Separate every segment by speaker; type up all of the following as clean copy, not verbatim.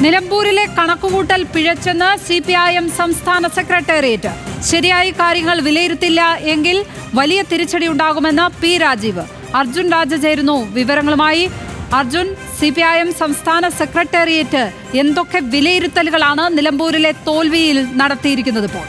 Speaker 1: നിലമ്പൂരിലെ കണക്കുകൂട്ടൽ പിഴച്ചെന്ന് CPIM സംസ്ഥാന സെക്രട്ടേറിയറ്റ്. ശരിയായി കാര്യങ്ങൾ വിലയിരുത്തില്ല എങ്കിൽ വലിയ തിരിച്ചടി ഉണ്ടാകുമെന്ന് P. രാജീവ്. അർജുൻ രാജ ചേരുന്നു വിവരങ്ങളുമായി. അർജുൻ, CPIM സംസ്ഥാന സെക്രട്ടേറിയറ്റ് എന്തൊക്കെ വിലയിരുത്തലുകളാണ് നിലമ്പൂരിലെ തോൽവിയിൽ നടത്തിയിരിക്കുന്നത്? ഇപ്പോൾ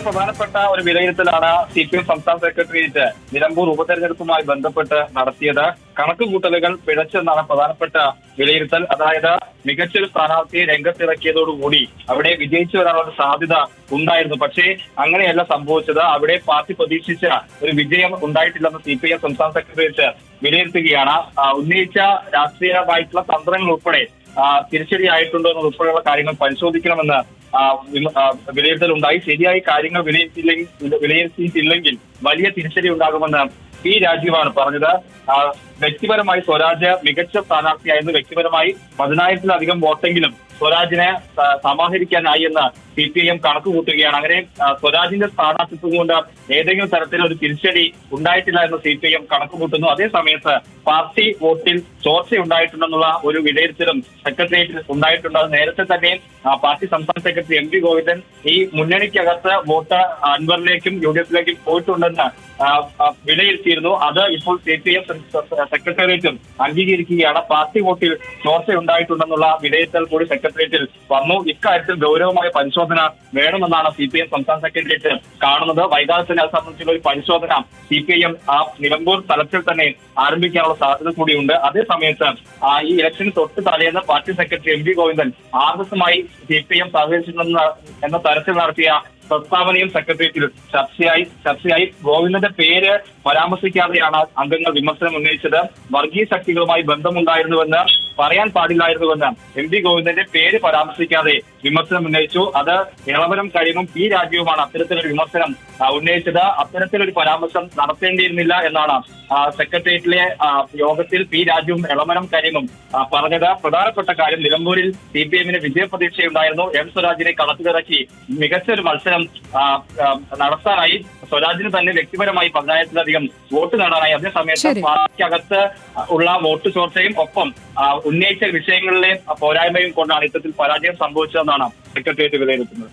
Speaker 2: പ്രധാനപ്പെട്ട ഒരു വിലയിരുത്തലാണ് CPIM സംസ്ഥാന സെക്രട്ടേറിയറ്റ് നിലമ്പൂർ ഉപതെരഞ്ഞെടുപ്പുമായി ബന്ധപ്പെട്ട് നടത്തിയത്. കണക്കുകൂട്ടലുകൾ പിഴച്ചെന്നാണ് പ്രധാനപ്പെട്ട വിലയിരുത്തൽ. അതായത് മികച്ചൊരു സ്ഥാനാർത്ഥിയെ രംഗത്തിറക്കിയതോടുകൂടി അവിടെ വിജയിച്ചു വരാനുള്ള സാധ്യത ഉണ്ടായിരുന്നു. പക്ഷേ അങ്ങനെയല്ല സംഭവിച്ചത്. അവിടെ പാർട്ടി പ്രതീക്ഷിച്ച ഒരു വിജയം ഉണ്ടായിട്ടില്ലെന്ന് CPIM സംസ്ഥാന സെക്രട്ടേറിയറ്റ് വിലയിരുത്തുകയാണ്. ഉന്നയിച്ച രാഷ്ട്രീയമായിട്ടുള്ള തന്ത്രങ്ങൾ ഉൾപ്പെടെ തിരിച്ചടിയായിട്ടുണ്ടോ എന്നുൾപ്പെടെയുള്ള കാര്യങ്ങൾ പരിശോധിക്കണമെന്ന് വിലയിരുത്തലുണ്ടായി. ശരിയായി കാര്യങ്ങൾ വിലയിരുത്തിയിട്ടില്ലെങ്കിൽ വലിയ തിരിച്ചടി ഉണ്ടാകുമെന്ന് P. രാജീവാണ് പറഞ്ഞത്. വ്യക്തിപരമായി സ്വരാജ് മികച്ച സ്ഥാനാർത്ഥിയായിരുന്നു. വ്യക്തിപരമായി 10,000-ലധികം വോട്ടെങ്കിലും സ്വരാജിനെ സമാഹരിക്കാനായി എന്ന് CPIM കണക്ക് കൂട്ടുകയാണ്. അങ്ങനെ സ്വരാജിന്റെ സ്ഥാനാർത്ഥിത്വം കൊണ്ട് ഏതെങ്കിലും തരത്തിലൊരു തിരിച്ചടി ഉണ്ടായിട്ടില്ല എന്ന് CPIM കണക്ക് കൂട്ടുന്നു. അതേസമയത്ത് പാർട്ടി വോട്ടിൽ ചോർച്ച ഉണ്ടായിട്ടുണ്ടെന്നുള്ള ഒരു വിലയിരുത്തലും സെക്രട്ടേറിയറ്റിൽ ഉണ്ടായിട്ടുണ്ട്. അത് നേരത്തെ തന്നെ പാർട്ടി സംസ്ഥാന സെക്രട്ടറി MV ഗോവിന്ദൻ ഈ മുന്നണിക്കകത്ത് വോട്ട് അൻവറിലേക്കും UDF-ലേക്കും പോയിട്ടുണ്ടെന്ന് വിലയിരുത്തിയിരുന്നു. അത് ഇപ്പോൾ CPIM സെക്രട്ടേറിയറ്റും അംഗീകരിക്കുകയാണ്. പാർട്ടി വോട്ടിൽ ചോർച്ച ഉണ്ടായിട്ടുണ്ടെന്നുള്ള വിലയിരുത്തൽ കൂടി സെക്രട്ടേറിയറ്റിൽ വന്നു. ഇക്കാര്യത്തിൽ ഗൗരവമായ പരിശോധന വേണമെന്നാണ് CPIM സംസ്ഥാന സെക്രട്ടേറിയറ്റ് കാണുന്നത്. വൈകാതെ തന്നെ അത് സംബന്ധിച്ചുള്ള ഒരു പരിശോധന CPIM നിലമ്പൂർ തലത്തിൽ തന്നെ ആരംഭിക്കാനുള്ള സാധ്യത കൂടിയുണ്ട്. അതേസമയത്ത് ഈ ഇലക്ഷന് തൊട്ട് തലേന്ന് പാർട്ടി സെക്രട്ടറി MV ഗോവിന്ദൻ RSS-മായി CPIM സഹകരിച്ചിട്ടുണ്ടെന്ന് എന്ന തരത്തിൽ നടത്തിയ പ്രസ്താവനയും സെക്രട്ടേറിയറ്റിൽ ചർച്ചയായി. ഗോവിന്ദന്റെ പേര് പരാമർശിക്കാതെയാണ് അംഗങ്ങൾ വിമർശനം ഉന്നയിച്ചത്. വർഗീയ ശക്തികളുമായി ബന്ധമുണ്ടായിരുന്നുവെന്ന് പറയാൻ പാടില്ലായിരുന്നുവെന്ന് MV ഗോവിന്ദന്റെ പേര് പരാമർശിക്കാതെ വിമർശനം ഉന്നയിച്ചു. അത് ഇളവരം കഴിയുമ്പം P. രാജീവുമാണ് അത്തരത്തിലൊരു വിമർശനം ഉന്നയിച്ചത്. അത്തരത്തിലൊരു പരാമർശം നടത്തേണ്ടിയിരുന്നില്ല എന്നാണ് സെക്രട്ടേറിയറ്റിലെ യോഗത്തിൽ P. രാജീവും ഇളവരം കരീമും പറഞ്ഞത്. പ്രധാനപ്പെട്ട കാര്യം നിലമ്പൂരിൽ CPIM-ന് വിജയപ്രതീക്ഷയുണ്ടായിരുന്നു. M. സ്വരാജിനെ കളത്തിലിറക്കി മികച്ചൊരു മത്സരം നടത്താനായി. സ്വരാജിന് തന്നെ വ്യക്തിപരമായി 10,000-ലധികം വോട്ട് നേടാനായി. അതേസമയത്ത് പാർട്ടിക്കകത്ത് ഉള്ള വോട്ട് ചോർച്ചയും ഒപ്പം ഉന്നയിച്ച വിഷയങ്ങളിലെ പോരായ്മയും കൊണ്ടാണ് ഇത്തരത്തിൽ പരാജയം സംഭവിച്ചതെന്നാണ് സെക്രട്ടേറിയറ്റ് വിലയിരുത്തുന്നത്.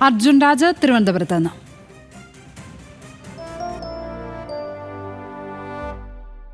Speaker 1: അർജുൻ രാജ, തിരുവനന്തപുരത്ത് നിന്ന്.